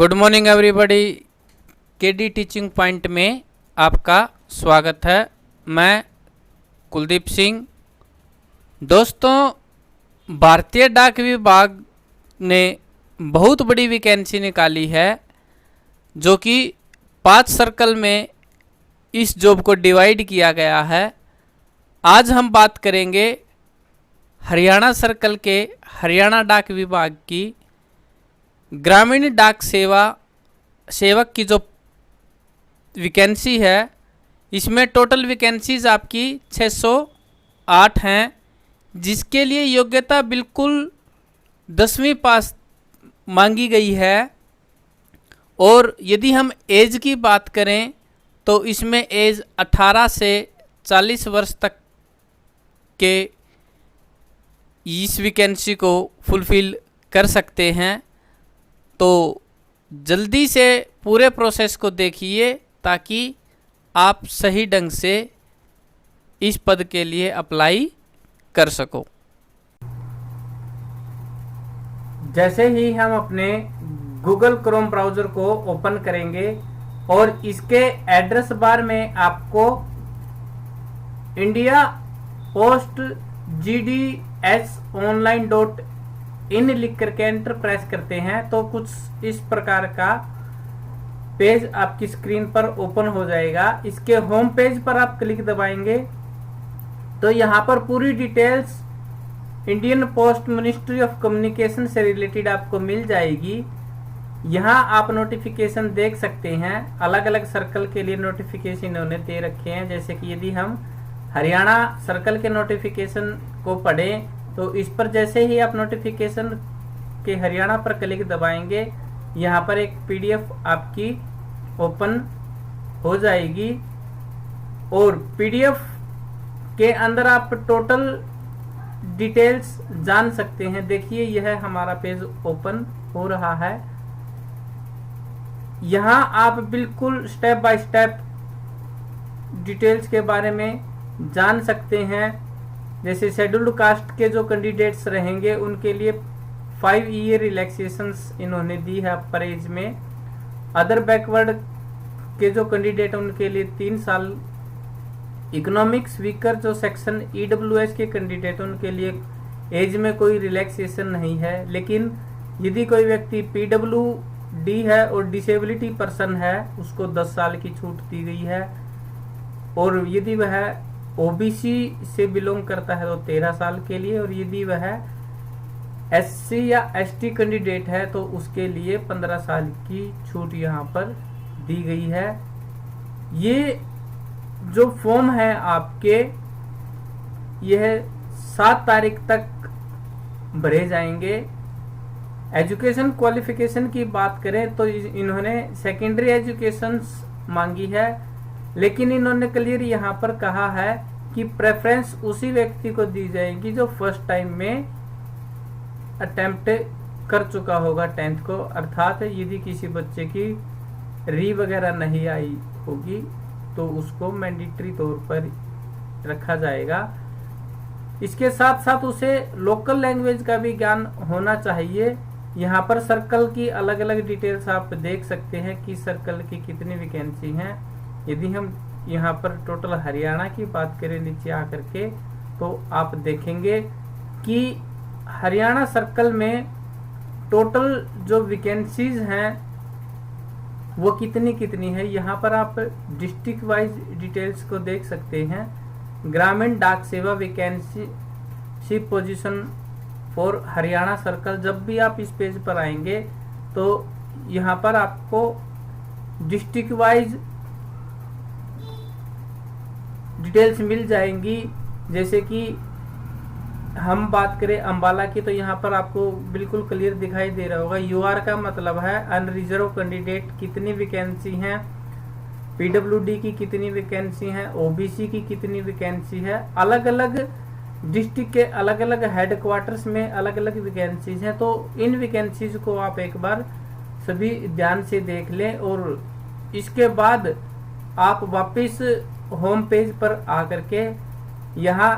Good morning everybody. KD teaching point में आपका स्वागत है। मैं कुलदीप सिंह। दोस्तों, भारतीय डाक विभाग ने बहुत बड़ी वैकेंसी निकाली है, जो कि 5 सर्कल में इस जॉब को डिवाइड किया गया है। आज हम बात करेंगे हरियाणा सर्कल के हरियाणा डाक विभाग की ग्रामीण डाक सेवक की जो वैकेंसी है। इसमें टोटल वैकेंसीज आपकी 608 हैं, जिसके लिए योग्यता बिल्कुल 10वीं पास मांगी गई है। और यदि हम एज की बात करें तो इसमें एज 18 से 40 वर्ष तक के इस वैकेंसी को फुलफिल कर सकते हैं। तो जल्दी से पूरे प्रोसेस को देखिए ताकि आप सही ढंग से इस पद के लिए अप्लाई कर सको। जैसे ही हम अपने गूगल क्रोम ब्राउज़र को ओपन करेंगे और इसके एड्रेस बार में आपको इंडिया पोस्ट GDS online.in लिख करके एंटर प्रेस करते हैं तो कुछ इस प्रकार का पेज आपकी स्क्रीन पर ओपन हो जाएगा। इसके होम पेज पर आप क्लिक दबाएंगे तो यहाँ पर पूरी details Indian post ministry of communication से रिलेटेड आपको मिल जाएगी। यहाँ आप नोटिफिकेशन देख सकते हैं। अलग अलग सर्कल के लिए नोटिफिकेशन इन्होंने दे रखे हैं। जैसे कि यदि हम हरियाणा सर्कल के नोटिफिकेशन को पढ़ें तो इस पर जैसे ही आप नोटिफिकेशन के हरियाणा पर क्लिक दबाएंगे, यहाँ पर एक PDF आपकी ओपन हो जाएगी और PDF के अंदर आप टोटल डिटेल्स जान सकते हैं। देखिए, यह हमारा पेज ओपन हो रहा है। यहाँ आप बिल्कुल स्टेप बाय स्टेप डिटेल्स के बारे में जान सकते हैं। जैसे शेड्यूल्ड कास्ट के जो कैंडिडेट्स रहेंगे उनके लिए 5 ईयर रिलैक्सेशंस इन्होंने दी है अपर एज में। अदर बैकवर्ड के जो कैंडिडेट उनके लिए 3 साल। इकोनॉमिक्स वीकर जो सेक्शन EWS के कैंडिडेट उनके लिए एज में कोई रिलैक्सेशन नहीं है। लेकिन यदि कोई व्यक्ति PWD है और डिसेबिलिटी पर्सन है उसको 10 साल की छूट दी गई है। और यदि वह OBC से बिलोंग करता है तो 13 साल के लिए, और यदि वह SC या ST कैंडिडेट है तो उसके लिए 15 साल की छूट यहाँ पर दी गई है। ये जो फॉर्म है आपके, यह 7 तारीख तक भरे जाएंगे। एजुकेशन क्वालिफिकेशन की बात करें तो इन्होंने सेकेंडरी एजुकेशन मांगी है, लेकिन इन्होंने क्लियर यहाँ पर कहा है कि प्रेफरेंस उसी व्यक्ति को दी जाएगी जो फर्स्ट टाइम में अटेम्प्ट कर चुका होगा 10th को। अर्थात यदि किसी बच्चे की री वगैरह नहीं आई होगी तो उसको मैंडेटरी तौर पर रखा जाएगा। इसके साथ साथ उसे लोकल लैंग्वेज का भी ज्ञान होना चाहिए। यहाँ पर सर्कल की अलग अलग डिटेल्स आप देख सकते हैं कि सर्कल की कितनी वैकेंसी हैं। यदि हम यहाँ पर टोटल हरियाणा की बात करें नीचे आकर के तो आप देखेंगे कि हरियाणा सर्कल में टोटल जो वैकेंसीज हैं वो कितनी है। यहाँ पर आप डिस्ट्रिक्ट वाइज डिटेल्स को देख सकते हैं। ग्रामीण डाक सेवा vacancy position for Haryana circle. जब भी आप इस पेज पर आएंगे तो यहाँ पर आपको डिस्ट्रिक्ट वाइज डिटेल्स मिल जाएंगी। जैसे कि हम बात करें अंबाला की तो यहाँ पर आपको बिल्कुल क्लियर दिखाई दे रहा होगा। UR का मतलब है अनरिजर्व कैंडिडेट कितनी वैकेंसी हैं, PWD की कितनी वैकेंसी हैं, OBC की कितनी वैकेंसी है। अलग अलग डिस्ट्रिक्ट के अलग अलग हेडक्वार्टर्स में अलग अलग वैकेंसीज हैं। तो इन वैकेंसीज को आप एक बार सभी ध्यान से देख लें और इसके बाद आप वापस होम पेज पर आकर के यहाँ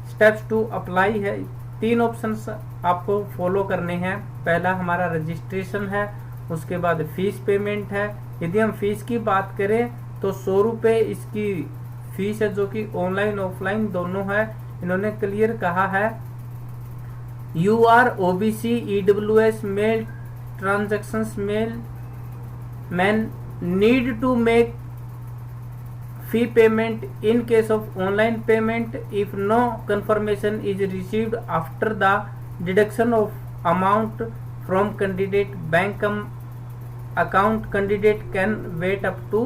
स्टेप्स टू अप्लाई है। 3 ऑप्शंस आपको फॉलो करने हैं। पहला हमारा रजिस्ट्रेशन है उसके बाद फीस पेमेंट है। यदि हम फीस की बात करें तो 100 रुपये इसकी फीस है, जो कि ऑनलाइन ऑफलाइन दोनों है। इन्होंने क्लियर कहा है you are OBC EWS male transactions male man need to make fee payment in case of online payment if no confirmation is received after the deduction of amount from candidate bank account. Candidate can wait up to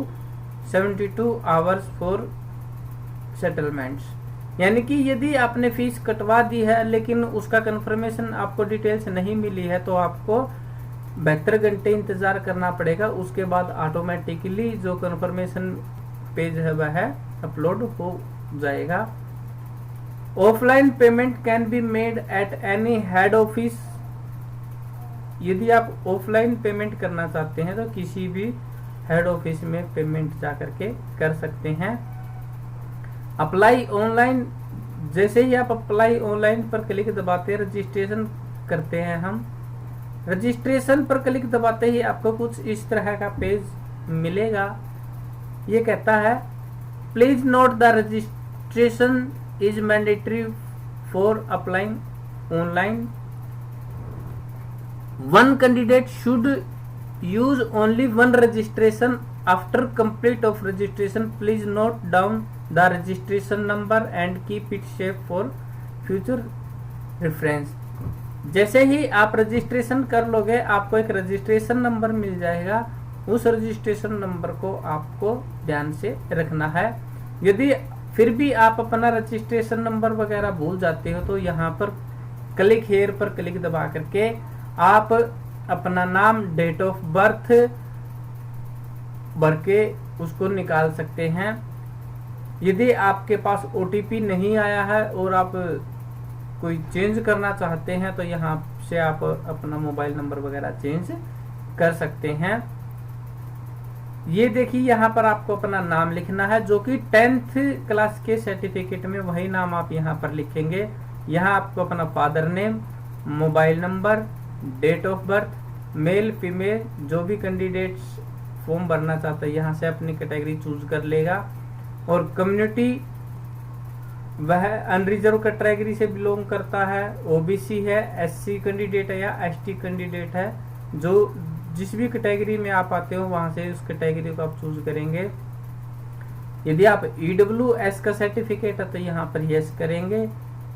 72 hours for settlements। यानी कि यदि आपने fees कटवा दी है लेकिन उसका confirmation आपको details नहीं मिली है तो आपको 72 घंटे इंतजार करना पड़ेगा। उसके बाद ऑटोमेटिकली जो कंफर्मेशन पेज है वह अपलोड हो जाएगा। Offline payment can be made at any head office. यदि आप ऑफलाइन पेमेंट करना चाहते हैं तो किसी भी हेड ऑफिस में पेमेंट जा करके कर सकते हैं। अप्लाई ऑनलाइन, जैसे ही आप अप्लाई ऑनलाइन पर क्लिक दबाते हैं रजिस्ट्रेशन करते हैं हम। रजिस्ट्रेशन पर क्लिक दबाते ही आपको कुछ इस तरह का पेज मिलेगा। ये कहता है please note the registration is mandatory for applying online. One candidate should use only one registration after complete of registration. Please note down the registration number and keep it safe for future reference. जैसे ही आप registration कर लोगे आपको एक registration number मिल जाएगा। उस registration number को आपको ध्यान से रखना है। यदि फिर भी आप अपना रजिस्ट्रेशन नंबर वगैरह भूल जाते हो तो यहाँ पर क्लिक हेयर पर क्लिक दबा करके आप अपना नाम, डेट ऑफ बर्थ भर के उसको निकाल सकते हैं। यदि आपके पास ओटीपी नहीं आया है और आप कोई चेंज करना चाहते हैं तो यहाँ से आप अपना मोबाइल नंबर वगैरह चेंज कर सकते हैं। ये देखिए यहाँ पर आपको अपना नाम लिखना है, जो कि 10th क्लास के सर्टिफिकेट में वही नाम आप यहाँ पर लिखेंगे। यहाँ आपको अपना father name, mobile number, date of birth, male female, जो भी कैंडिडेट्स फॉर्म भरना चाहता है यहाँ से अपनी कैटेगरी चूज कर लेगा। और कम्युनिटी वह अनरिजर्व कैटेगरी से बिलोंग करता है, ओबीसी है, एससी कैंडिडेट है या एसटी कैंडिडेट है। जो जिस भी कैटेगरी में आप आते हो वहां से उस कैटेगरी को आप चूज करेंगे। यदि आप ईडब्ल्यूएस का सर्टिफिकेट है तो यहाँ पर यस करेंगे।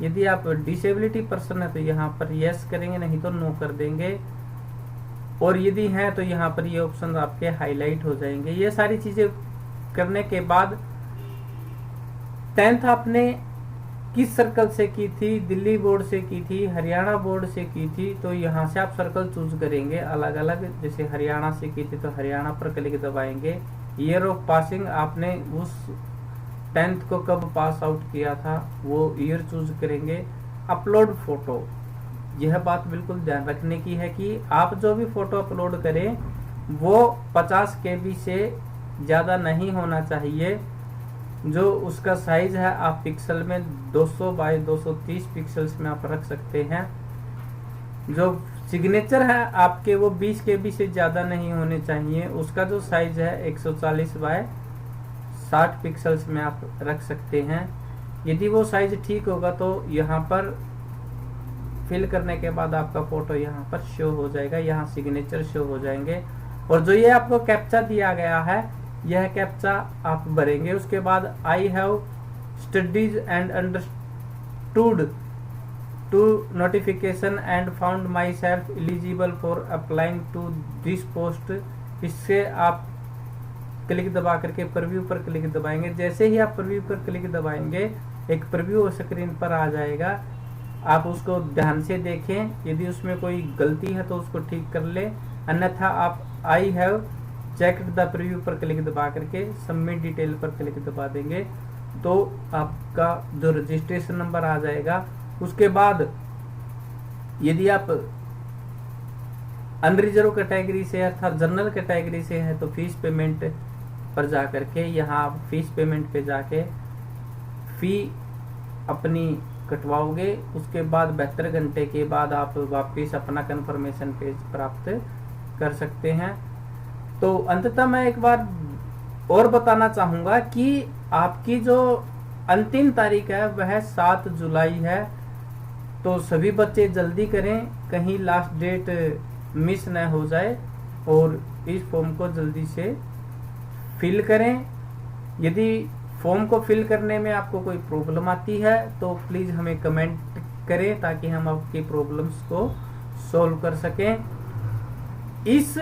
यदि आप डिसेबिलिटी पर्सन है तो यहाँ पर यस करेंगे, नहीं तो नो कर देंगे। और यदि हैं तो यहाँ पर ये ऑप्शन आपके हाईलाइट हो जाएंगे। ये सारी चीजें करने के बाद 10th आपने किस सर्कल से की थी, दिल्ली बोर्ड से की थी, हरियाणा बोर्ड से की थी, तो यहाँ से आप सर्कल चूज करेंगे अलग अलग। जैसे हरियाणा से की थी तो हरियाणा पर क्लिक दबाएंगे। ईयर ऑफ पासिंग, आपने उस 10th को कब पास आउट किया था वो ईयर चूज करेंगे। अपलोड फोटो, यह बात बिल्कुल ध्यान रखने की है कि आप जो भी फोटो अपलोड करें वो 50 KB से ज्यादा नहीं होना चाहिए। जो उसका साइज है आप पिक्सल में 200 बाय 230 पिक्सल्स में आप रख सकते हैं। जो सिग्नेचर है आपके वो 20 KB से ज्यादा नहीं होने चाहिए। उसका जो साइज है 140 बाय 60 पिक्सल्स में आप रख सकते हैं। यदि वो साइज ठीक होगा तो यहाँ पर फिल करने के बाद आपका फोटो यहाँ पर शो हो जाएगा, यहाँ सिग्नेचर शो हो जाएंगे। और जो ये आपको कैप्चा दिया गया है यह कैप्चा आप भरेंगे। उसके बाद I have studies and understood to notification and found myself eligible for applying to this post. इससे आप क्लिक दबा करके प्रीव्यू पर क्लिक दबाएंगे। जैसे ही आप प्रीव्यू पर क्लिक दबाएंगे एक प्रीव्यू स्क्रीन पर आ जाएगा। आप उसको ध्यान से देखें, यदि उसमें कोई गलती है तो उसको ठीक कर ले, अन्यथा आप I have checked the preview पर क्लिक दबा करके सबमिट डिटेल पर क्लिक दबा देंगे तो आपका जो रजिस्ट्रेशन नंबर आ जाएगा। उसके बाद यदि आप अनरिजर्व कैटेगरी से अर्थात जनरल कैटेगरी से है तो फीस पेमेंट पर जा करके यहाँ आप फीस पेमेंट पे जाके फी अपनी कटवाओगे। उसके बाद 72 घंटे के बाद आप वापस अपना कंफर्मेशन पेज प्राप्त कर सकते हैं। तो अंततः मैं एक बार और बताना चाहूँगा कि आपकी जो अंतिम तारीख है वह 7 जुलाई है। तो सभी बच्चे जल्दी करें, कहीं लास्ट डेट मिस न हो जाए, और इस फॉर्म को जल्दी से फिल करें। यदि फॉर्म को फिल करने में आपको कोई प्रॉब्लम आती है तो प्लीज़ हमें कमेंट करें ताकि हम आपकी प्रॉब्लम्स को सॉल्व कर सकें। इस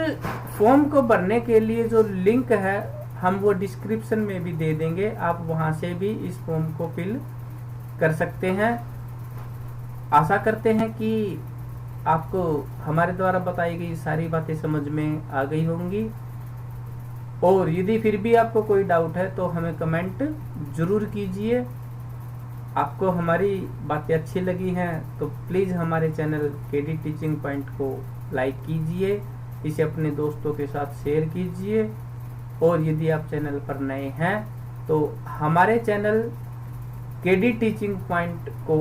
फॉर्म को भरने के लिए जो लिंक है हम वो डिस्क्रिप्शन में भी दे देंगे, आप वहां से भी इस फॉर्म को फिल कर सकते हैं। आशा करते हैं कि आपको हमारे द्वारा बताई गई सारी बातें समझ में आ गई होंगी, और यदि फिर भी आपको कोई डाउट है तो हमें कमेंट जरूर कीजिए। आपको हमारी बातें अच्छी लगी हैं तो प्लीज़ हमारे चैनल केडी टीचिंग पॉइंट को लाइक कीजिए, इसे अपने दोस्तों के साथ शेयर कीजिए, और यदि आप चैनल पर नए हैं तो हमारे चैनल केडी टीचिंग पॉइंट को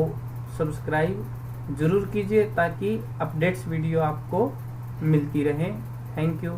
सब्सक्राइब जरूर कीजिए ताकि अपडेट्स वीडियो आपको मिलती रहे। Thank you.